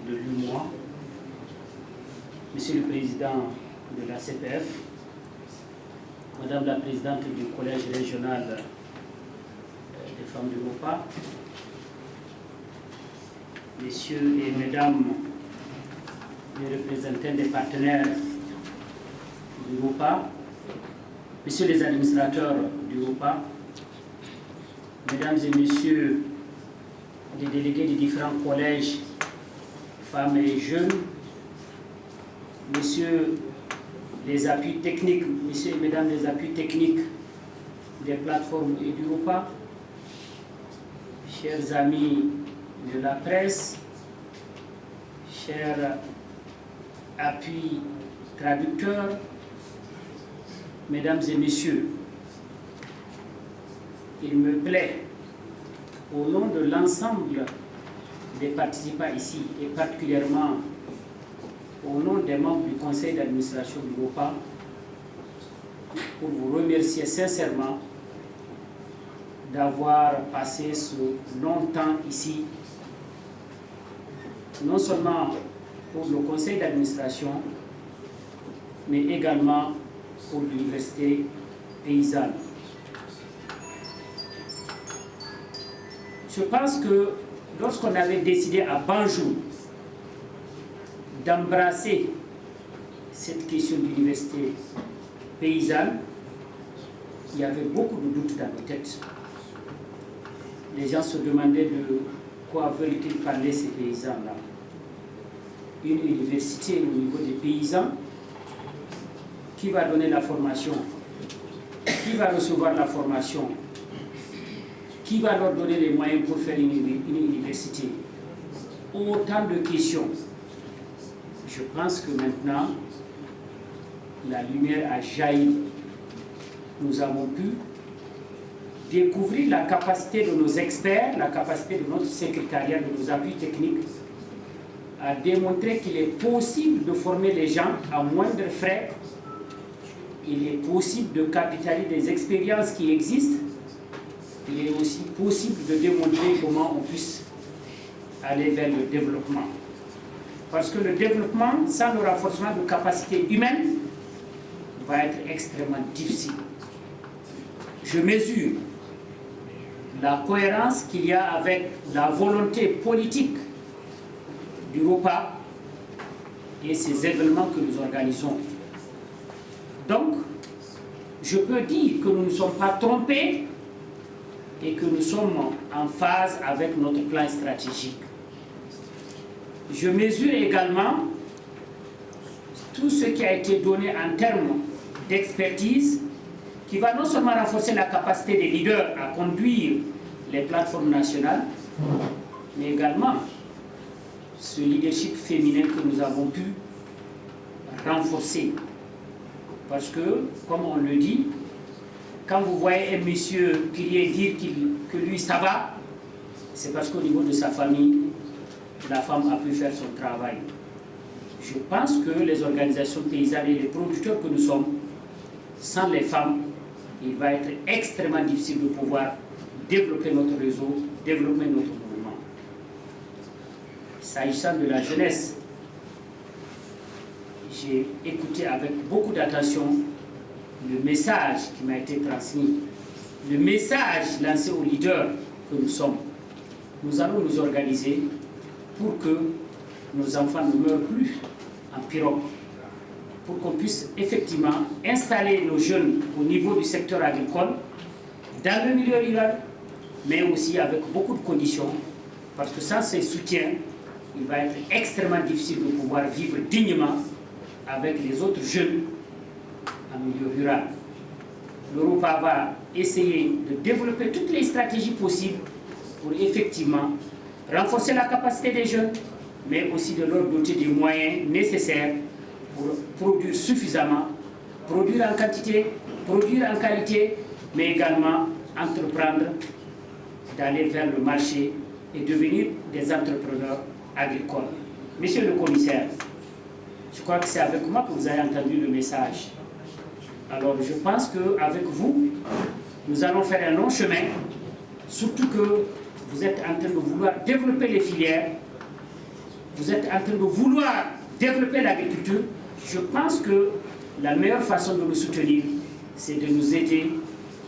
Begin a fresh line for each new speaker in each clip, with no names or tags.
De l'UMOA, Monsieur le Président de la CPF, Madame la Présidente du Collège régional des femmes du MOPA, Messieurs et Mesdames les représentants des partenaires du MOPA, Messieurs les administrateurs du MOPA, Mesdames et Messieurs les délégués des différents collèges, femmes et jeunes, Messieurs les appuis techniques, Messieurs et Mesdames les appuis techniques des plateformes et du MOPA, chers amis de la presse, chers appuis traducteurs, Mesdames et Messieurs, il me plaît, au nom de l'ensemble des participants ici, et particulièrement au nom des membres du conseil d'administration du MOPA, pour vous remercier sincèrement d'avoir passé ce long temps ici, non seulement pour le conseil d'administration, mais également pour l'université paysanne. Je pense que lorsqu'on avait décidé à Banjul d'embrasser cette question d'université paysanne, il y avait beaucoup de doutes dans nos têtes. Les gens se demandaient de quoi veulent-ils parler ces paysans-là. Une université au niveau des paysans, qui va donner la formation, qui va recevoir la formation, qui va leur donner les moyens pour faire une université? Autant de questions. Je pense que maintenant, la lumière a jailli. Nous avons pu découvrir la capacité de nos experts, la capacité de notre secrétariat, de nos appuis techniques, à démontrer qu'il est possible de former les gens à moindre frais. Il est possible de capitaliser des expériences qui existent. Il est aussi possible de démontrer comment on puisse aller vers le développement. Parce que le développement, sans le renforcement de capacités humaines, va être extrêmement difficile. Je mesure la cohérence qu'il y a avec la volonté politique du MOPA et ces événements que nous organisons. Donc, je peux dire que nous ne sommes pas trompés et que nous sommes en phase avec notre plan stratégique. Je mesure également tout ce qui a été donné en termes d'expertise qui va non seulement renforcer la capacité des leaders à conduire les plateformes nationales, mais également ce leadership féminin que nous avons pu renforcer. Parce que, comme on le dit, quand vous voyez un monsieur crier dire que lui ça va, c'est parce qu'au niveau de sa famille, la femme a pu faire son travail. Je pense que les organisations paysannes et les producteurs que nous sommes, sans les femmes, il va être extrêmement difficile de pouvoir développer notre réseau, développer notre mouvement. S'agissant de la jeunesse, j'ai écouté avec beaucoup d'attention le message qui m'a été transmis, le message lancé aux leaders que nous sommes. Nous allons nous organiser pour que nos enfants ne meurent plus en pirogue, pour qu'on puisse effectivement installer nos jeunes au niveau du secteur agricole, dans le milieu rural, mais aussi avec beaucoup de conditions, parce que sans ces soutiens, il va être extrêmement difficile de pouvoir vivre dignement avec les autres jeunes en milieu rural. L'Europa va essayer de développer toutes les stratégies possibles pour effectivement renforcer la capacité des jeunes, mais aussi de leur doter des moyens nécessaires pour produire suffisamment, produire en quantité, produire en qualité, mais également entreprendre d'aller vers le marché et devenir des entrepreneurs agricoles. Monsieur le commissaire, je crois que c'est avec moi que vous avez entendu le message. Alors je pense qu'avec vous, nous allons faire un long chemin, surtout que vous êtes en train de vouloir développer les filières, vous êtes en train de vouloir développer l'agriculture. Je pense que la meilleure façon de nous soutenir, c'est de nous aider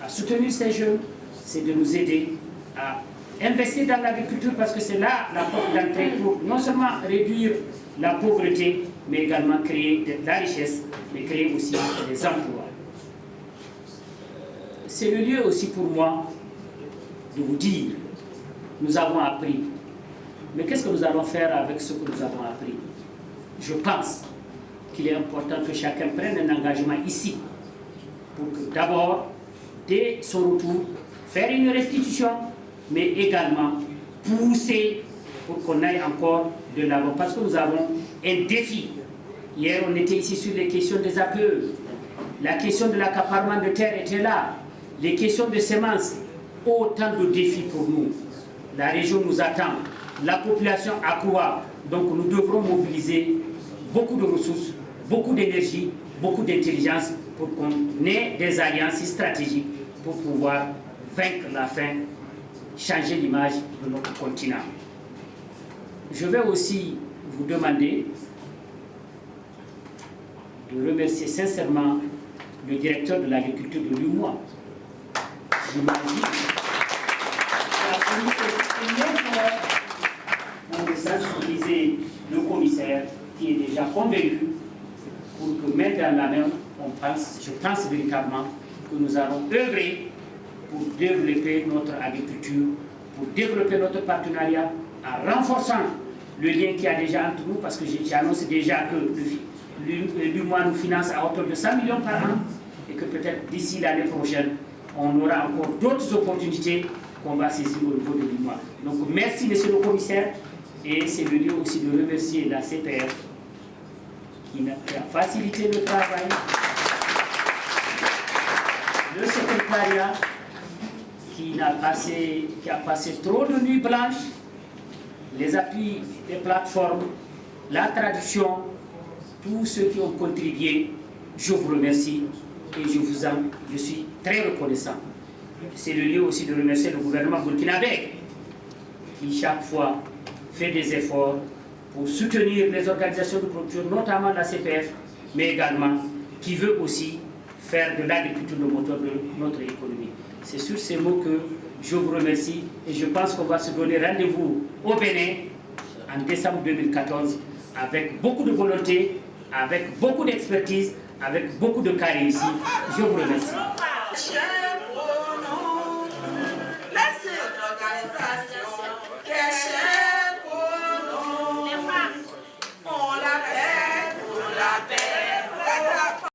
à soutenir ces jeunes, c'est de nous aider à investir dans l'agriculture parce que c'est là la porte d'entrée pour non seulement réduire la pauvreté, mais également créer de la richesse, mais créer aussi des emplois. C'est le lieu aussi pour moi de vous dire, nous avons appris, mais qu'est-ce que nous allons faire avec ce que nous avons appris? Je pense qu'il est important que chacun prenne un engagement ici, pour que d'abord, dès son retour, faire une restitution, mais également pousser pour qu'on aille encore de l'avant, parce que nous avons un défi. Hier, on était ici sur les questions des APE, la question de l'accaparement de terre était là, les questions de semences, autant de défis pour nous. La région nous attend, la population accroît, donc nous devrons mobiliser beaucoup de ressources, beaucoup d'énergie, beaucoup d'intelligence pour qu'on ait des alliances stratégiques pour pouvoir vaincre la faim, changer l'image de notre continent. Je vais aussi vous demander de remercier sincèrement le directeur de l'agriculture de l'UMOA. J'imagine qu'il a fallu pour sensibiliser le commissaire qui est déjà convaincu pour que main dans la main, je pense véritablement que nous allons œuvrer pour développer notre agriculture, pour développer notre partenariat en renforçant le lien qu'il y a déjà entre nous, parce que j'annonce déjà que l'UMOA nous finance à hauteur de 100 millions par an et que peut-être d'ici l'année prochaine, on aura encore d'autres opportunités qu'on va saisir au niveau de l'UMOA. Donc merci monsieur le commissaire et c'est le lieu aussi de remercier la CPF qui a facilité le travail, le secrétariat qui a passé trop de nuits blanches, les appuis des plateformes, la traduction, tous ceux qui ont contribué, je vous remercie et je suis très reconnaissant. C'est le lieu aussi de remercier le gouvernement burkinabé qui chaque fois fait des efforts pour soutenir les organisations de production, notamment la CPF, mais également qui veut aussi faire de l'agriculture le moteur de notre économie. C'est sur ces mots que je vous remercie et je pense qu'on va se donner rendez-vous au Bénin en décembre 2014 avec beaucoup de volonté, avec beaucoup d'expertise, avec beaucoup de carré ici. Je vous remercie.